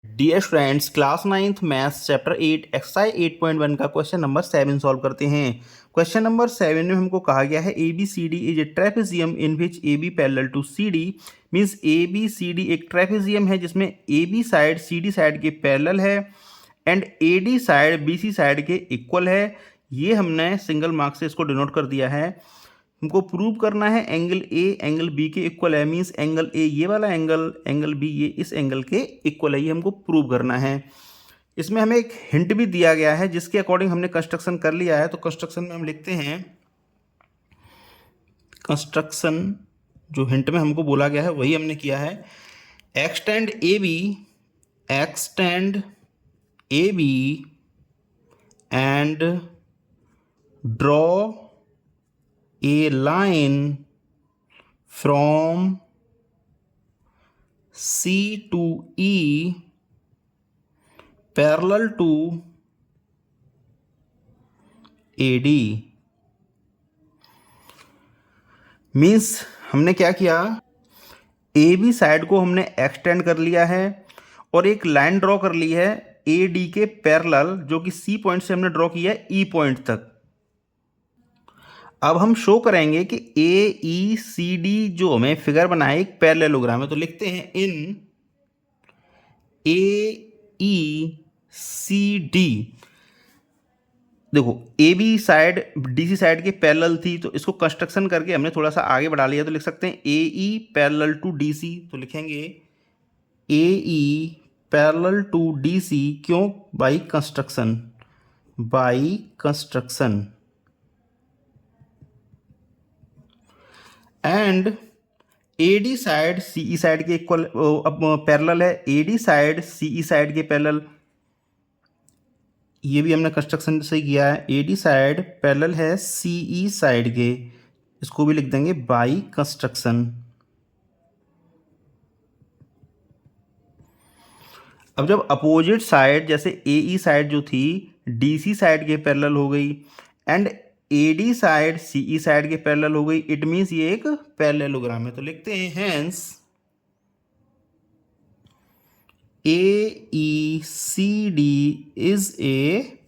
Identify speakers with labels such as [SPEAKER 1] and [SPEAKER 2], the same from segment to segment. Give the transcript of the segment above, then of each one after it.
[SPEAKER 1] Dear students, class 9th maths chapter 8 exercise 8.1 का question number 7 solve करते हैं। Question number 7 में हमको कहा गया है A B C D is a trapezium in which A B parallel to C D. Means A B C D एक trapezium है जिसमें A B side C D side के पैरेलल है and A D side B C side के equal है। ये हमने single mark से इसको डिनोट कर दिया है। हमको प्रूव करना है एंगल ए एंगल बी के इक्वल है। मीन्स एंगल ए ये वाला एंगल, एंगल बी ये इस एंगल के इक्वल है, ये हमको प्रूव करना है। इसमें हमें एक हिंट भी दिया गया है जिसके अकॉर्डिंग हमने कंस्ट्रक्शन कर लिया है। तो कंस्ट्रक्शन में हम लिखते हैं, कंस्ट्रक्शन जो हिंट में हमको बोला गया है वही हमने किया है। Extend A B, extend A B and draw a line from C to E parallel to AD। Means हमने क्या किया, ए बी साइड को हमने एक्सटेंड कर लिया है और एक लाइन ड्रॉ कर ली है ए डी के पैरेलल, जो कि सी पॉइंट से हमने ड्रॉ किया है ई पॉइंट तक। अब हम शो करेंगे कि ए ई सी डी जो हमें फिगर बना है एक पैरेललोग्राम है। तो लिखते हैं इन ए ई सी डी। देखो A B side D C side के पैरेलल थी, तो इसको कंस्ट्रक्शन करके हमने थोड़ा सा आगे बढ़ा लिया। तो लिख सकते हैं A E parallel to D C. तो लिखेंगे A E parallel to D C. क्यों? By construction, by construction. And A D side C E side के इक्वल पैरेलल है। A D side C E side के parallel, ये भी हमने construction से किया है। ए डी साइड पैरेलल है सी ई साइड के, इसको भी लिख देंगे बाई कंस्ट्रक्शन। अब जब अपोजिट साइड, जैसे ए ई साइड जो थी डी सी साइड के पैरेलल हो गई and A D side C E side के पैरेलल हो गई, इट मीन्स ये एक पैरेललोग्राम है। तो लिखते हैं hence A E C D is a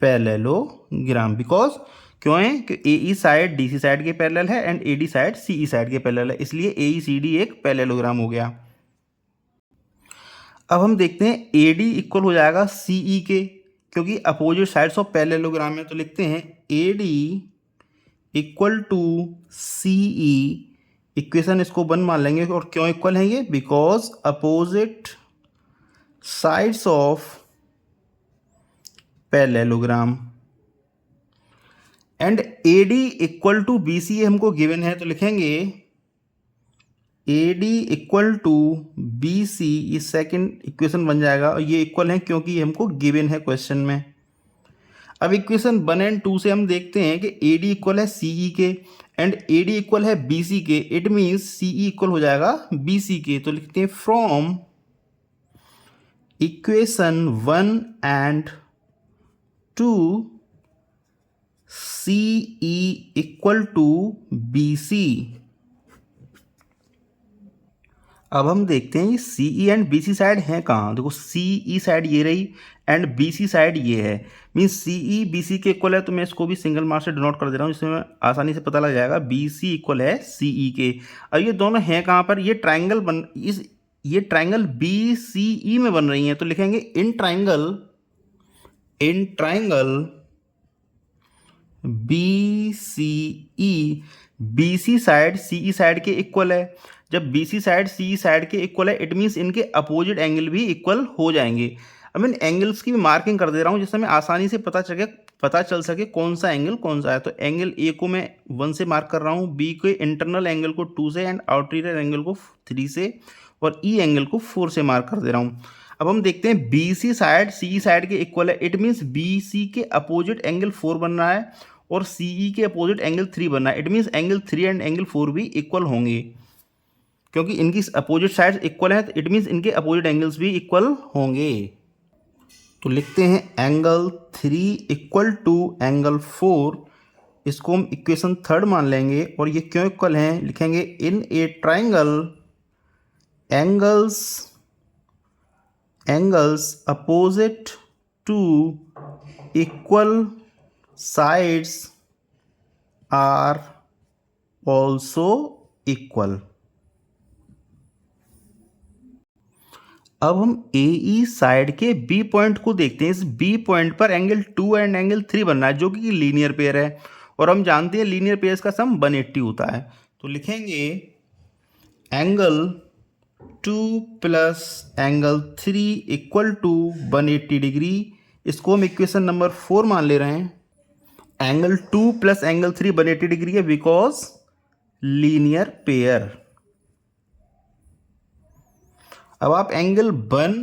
[SPEAKER 1] parallelogram. Because क्यों है कि A E side D C side के पैरेलल है and A D side C E side के पैरेलल है, इसलिए ए ई सी डी एक पैरेललोग्राम हो गया। अब हम देखते हैं ए डी इक्वल हो जाएगा सी ई के, क्योंकि अपोजिट साइड्स ऑफ पैरेललोग्राम है। तो लिखते हैं A D equal to C E. Equation इसको 1 मान लेंगे। और क्यों इक्वल है ये? Because opposite sides of parallelogram. And A D equal to B C हमको गिवन है। तो लिखेंगे A D equal to B C, ये सेकेंड इक्वेशन बन जाएगा। और ये इक्वल है क्योंकि ये हमको गिवन है क्वेश्चन में। अब इक्वेशन 1 एंड 2 से हम देखते हैं कि ए डी इक्वल है सी ई के एंड ए डी इक्वल है बी सी के। It means C E equal हो जाएगा बी सी के। तो लिखते हैं from equation 1 and 2 C E equal to B C. अब हम देखते हैं C E and B C side हैं कहाँ। देखो सी ई साइड ये रही एंड बी सी साइड ये है। Means C E B C के इक्वल है, तो मैं इसको भी सिंगल मार्क से डिनोट कर दे रहा हूँ, जिसमें आसानी से पता लग जाएगा बी सी इक्वल है सी ई के। और ये दोनों हैं कहाँ पर? ये ट्राइंगल ये ट्राइंगल बी सी ई में बन रही हैं। तो लिखेंगे in triangle B C E, B C side C E side के इक्वल है। जब B C side C E side के इक्वल है, इट मीन्स इनके अपोजिट एंगल भी इक्वल हो जाएंगे। अब इन एंगल्स की भी मार्किंग कर दे रहा हूँ जिससे हमें आसानी से पता चल सके कौन सा एंगल कौन सा है। तो एंगल ए को मैं 1 से मार्क कर रहा हूँ, बी के इंटरनल एंगल को 2 से एंड आउटरीयर एंगल को 3 से, और ई एंगल को 4 से मार्क कर दे रहा हूँ। अब हम देखते हैं B C side C E side के इक्वल है। इट मीन्स बी सी के अपोजिट एंगल 4 बन रहा है और सी ई के अपोजिट एंगल 3 बन रहा है। It means angle 3 and angle 4 भी इक्वल होंगे, क्योंकि इनकी अपोजिट साइड्स इक्वल है। तो इट मीन्स इनके अपोजिट एंगल्स भी इक्वल होंगे। तो लिखते हैं एंगल 3 इक्वल टू एंगल 4। इसको हम इक्वेशन 3 मान लेंगे। और ये क्यों इक्वल हैं? लिखेंगे in a triangle angles angles opposite to equal sides are also equal. अब हम ए ई साइड के बी पॉइंट को देखते हैं। इस बी पॉइंट पर एंगल 2 एंड एंगल 3 बन रहा है जो कि लीनियर पेयर है, और हम जानते हैं लीनियर पेयर्स का सम 180 होता है। तो लिखेंगे angle 2 plus angle 3 equal to 180 degree. इसको हम इक्वेशन नंबर 4 मान ले रहे हैं। एंगल 2 प्लस एंगल 3 180 डिग्री है बिकॉज लीनियर पेयर। अब आप एंगल 1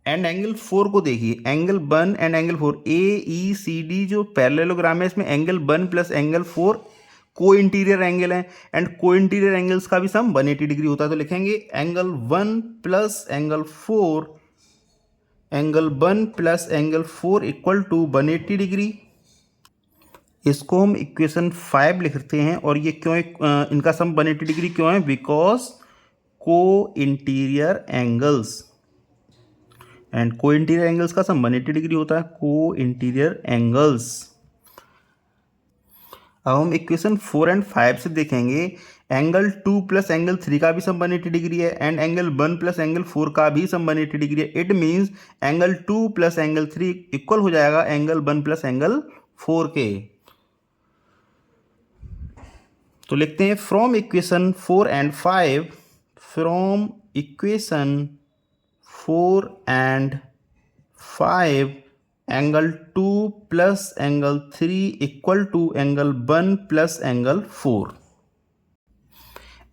[SPEAKER 1] एंड एंगल 4 को देखिए। Angle 1 and angle 4 A E C D जो पैरेललोग्राम है, इसमें angle 1 plus angle 4 co interior angle है, एंड को इंटीरियर एंगल्स का भी सम 180 डिग्री होता है। तो लिखेंगे angle 1 plus angle 4, angle 1 plus angle 4 equal to 180 degree. इसको हम इक्वेशन 5 लिखते हैं। और ये क्यों इनका सम 180 डिग्री क्यों है? Because co interior angles, and co interior angles का सम 180 डिग्री होता है। को इंटीरियर एंगल्स। अब हम इक्वेशन 4 एंड 5 से देखेंगे। एंगल 2 प्लस एंगल 3 का भी सम 180 डिग्री है, एंड एंगल 1 प्लस एंगल 4 का भी सम 180 डिग्री है। It means angle 2 plus angle 3 equal हो जाएगा एंगल 1 प्लस एंगल 4 के। तो लिखते हैं from equation 4 and 5, from equation 4 and 5 angle 2 plus angle 3 equal to angle 1 plus angle 4।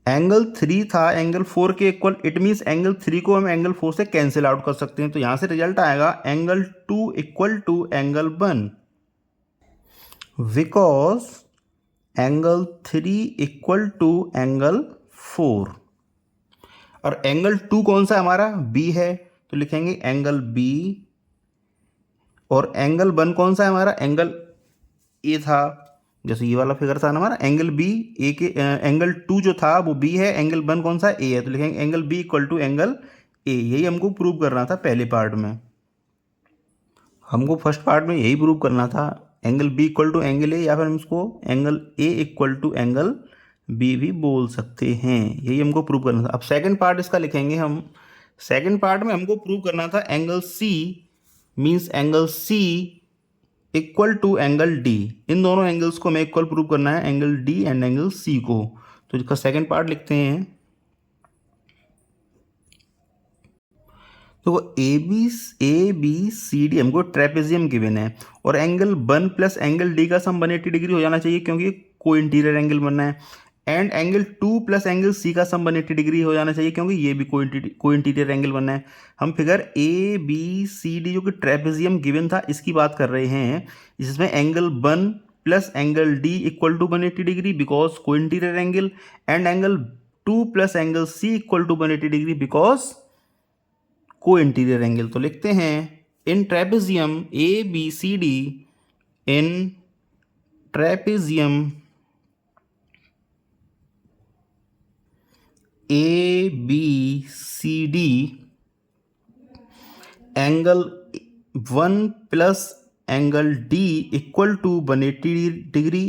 [SPEAKER 1] Angle 3 था एंगल 4 के इक्वल, इट मीन्स एंगल 3 को हम एंगल 4 से कैंसिल आउट कर सकते हैं। तो यहां से रिजल्ट आएगा angle 2 equal to angle 1, because angle 3 equal to angle 4। और एंगल 2 कौन सा हमारा? बी है, तो लिखेंगे एंगल बी। और एंगल 1 कौन सा है हमारा? एंगल ए था, जैसे ये वाला फिगर था ना हमारा एंगल बी। ए के एंगल 2 जो था वो बी है, एंगल 1 कौन सा? ए है, तो लिखेंगे angle B equal to angle A. यही हमको प्रूव करना था पहले पार्ट में। हमको फर्स्ट पार्ट में यही प्रूव करना था, angle B equal to angle A, या फिर हम इसको angle A equal to angle B भी बोल सकते हैं। यही हमको प्रूव करना था। अब सेकंड पार्ट इसका लिखेंगे हम। सेकंड पार्ट में हमको प्रूव करना था angle C, means angle C equal to angle D. इन दोनों एंगल्स को हमें इक्वल प्रूव करना है, angle D and angle C को। तो इसका सेकंड पार्ट लिखते हैं। तो ए बी सी डी हमको ट्रेपेजियम गिवन है, और एंगल 1 प्लस एंगल डी का सम 180 डिग्री हो जाना चाहिए क्योंकि को इंटीरियर एंगल बनना है। And angle 2 plus angle C का सम 180 डिग्री हो जाना चाहिए क्योंकि ये भी को इंटीरियर एंगल बनना है। हम figure A B C D जो कि ट्रेपेजियम गिवन था इसकी बात कर रहे हैं, जिसमें angle 1 plus angle D equal to 180 degree because co interior angle, and angle 2 plus angle C equal to 180 degree because co interior angle. तो लिखते हैं in trapezium A B C D, in trapezium A B C D angle 1 plus angle D equal to 180 degree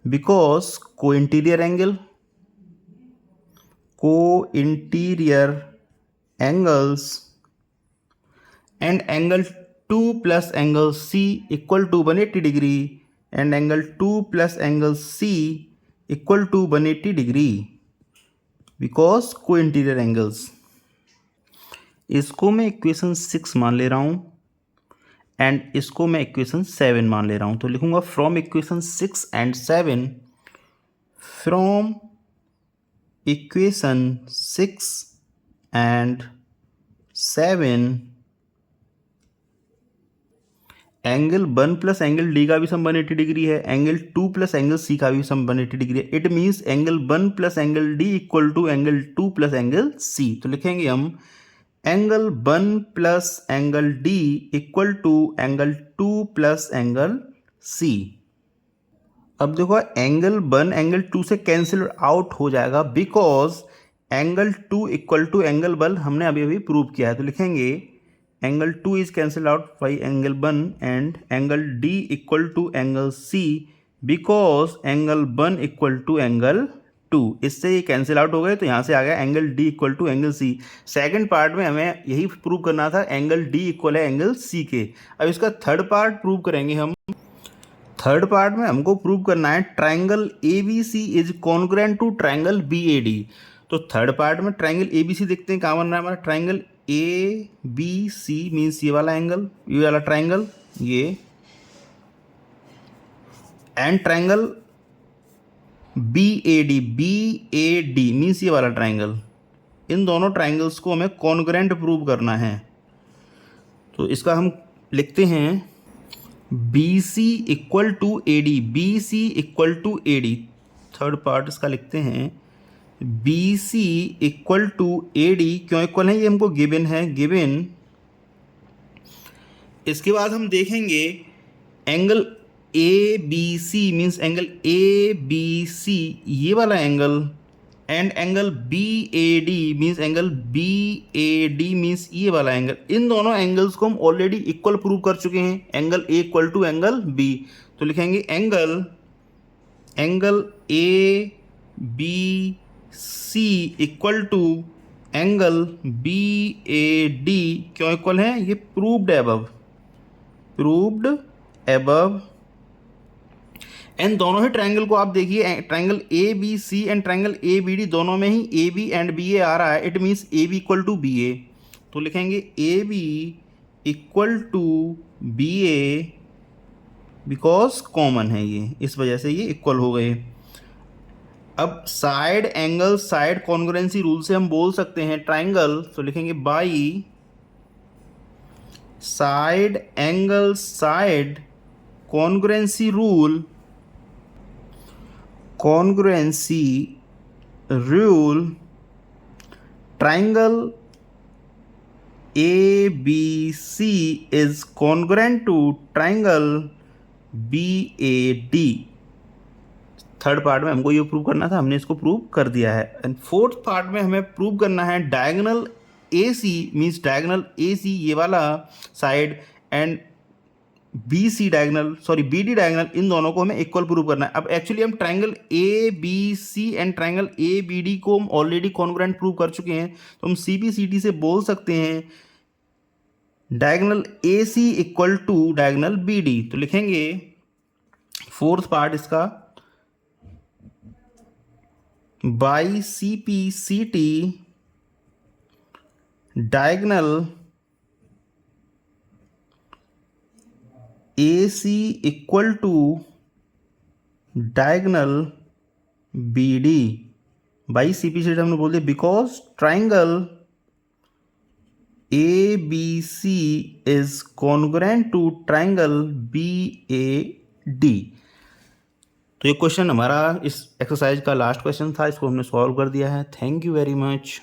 [SPEAKER 1] because co interior angles, and angle 2 plus angle C equal to 180 degree, and angle 2 plus angle C equal to 180 degree because co-interior angles। इसको मैं equation 6 मान ले रहा हूँ, and इसको मैं equation 7 मान ले रहा हूँ। तो लिखूंगा from equation 6 and 7, from equation 6 and 7 angle 1 plus angle D का भी सम 180 डिग्री है, एंगल 2 प्लस एंगल सी का भी सम 180 डिग्री है। It means angle 1 plus angle D equal to angle 2 plus angle C. तो लिखेंगे हम angle 1 plus angle D equal to angle 2 plus angle C. अब देखो एंगल 1 एंगल 2 से कैंसिल आउट हो जाएगा because angle 2 equal to angle 1 हमने अभी अभी प्रूव किया है। तो लिखेंगे angle 2 is cancel out by angle 1 and angle D equal to angle C because angle 1 equal to angle 2। इससे ये कैंसिल आउट हो गए, तो यहाँ से आ गया angle D equal to angle C। Second part में हमें यही प्रूव करना था, एंगल D इक्वल है एंगल C के। अब इसका थर्ड पार्ट प्रूव करेंगे हम। थर्ड पार्ट में हमको प्रूव करना है triangle ABC is congruent to triangle BAD। तो थर्ड पार्ट में ट्राइंगल ABC देखते हैं, कहाँ बन रहा है हमारा ट्राइंगल ABC मीन्स ये वाला एंगल, ये वाला ट्राइंगल ये, एंड ट्राइंगल BAD मीन्स ये वाला ट्राइंगल। इन दोनों ट्राइंगल्स को हमें कॉन्ग्रुएंट प्रूव करना है। तो इसका हम लिखते हैं BC equal to AD, BC equal to AD। Third part इसका लिखते हैं BC इक्वल टू AD। क्यों इक्वल है, ये हमको गिवन है, गिवन। इसके बाद हम देखेंगे angle ABC means angle ABC ये वाला angle, and angle BAD means angle BAD means ये वाला एंगल। इन दोनों एंगल्स को हम ऑलरेडी इक्वल प्रूव कर चुके हैं, angle A equal to angle B। तो लिखेंगे angle ABC equal to angle BAD। क्यों इक्वल है, ये प्रूव्ड एबव। एंड दोनों ही ट्रायंगल को आप देखिए, triangle ABC and triangle ABD दोनों में ही AB एंड BA आ रहा है, it means AB equal to BA। तो लिखेंगे AB equal to BA because common है ये, इस वजह से ये इक्वल हो गए। अब side angle side congruency rule से हम बोल सकते हैं ट्रायंगल, तो लिखेंगे by side angle side congruency rule, triangle ABC is congruent to triangle BAD। Third part में हमको ये प्रूव करना था, हमने इसको प्रूव कर दिया है। एंड फोर्थ पार्ट में हमें प्रूव करना है diagonal AC means diagonal AC ये वाला साइड एंड BD डायगोनल, इन दोनों को हमें इक्वल प्रूव करना है। अब एक्चुअली हम triangle ABC and triangle ABD को हम ऑलरेडी कॉन्ग्रुएंट प्रूव कर चुके हैं, तो हम CPCT से बोल सकते हैं diagonal AC equal to diagonal BD। तो लिखेंगे फोर्थ पार्ट इसका by CPCT diagonal AC equal to diagonal BD। By CPCT हमने बोल दिया because triangle ABC is congruent to triangle BAD। तो ये क्वेश्चन हमारा इस एक्सरसाइज का लास्ट क्वेश्चन था, इसको हमने सॉल्व कर दिया है। Thank you very much.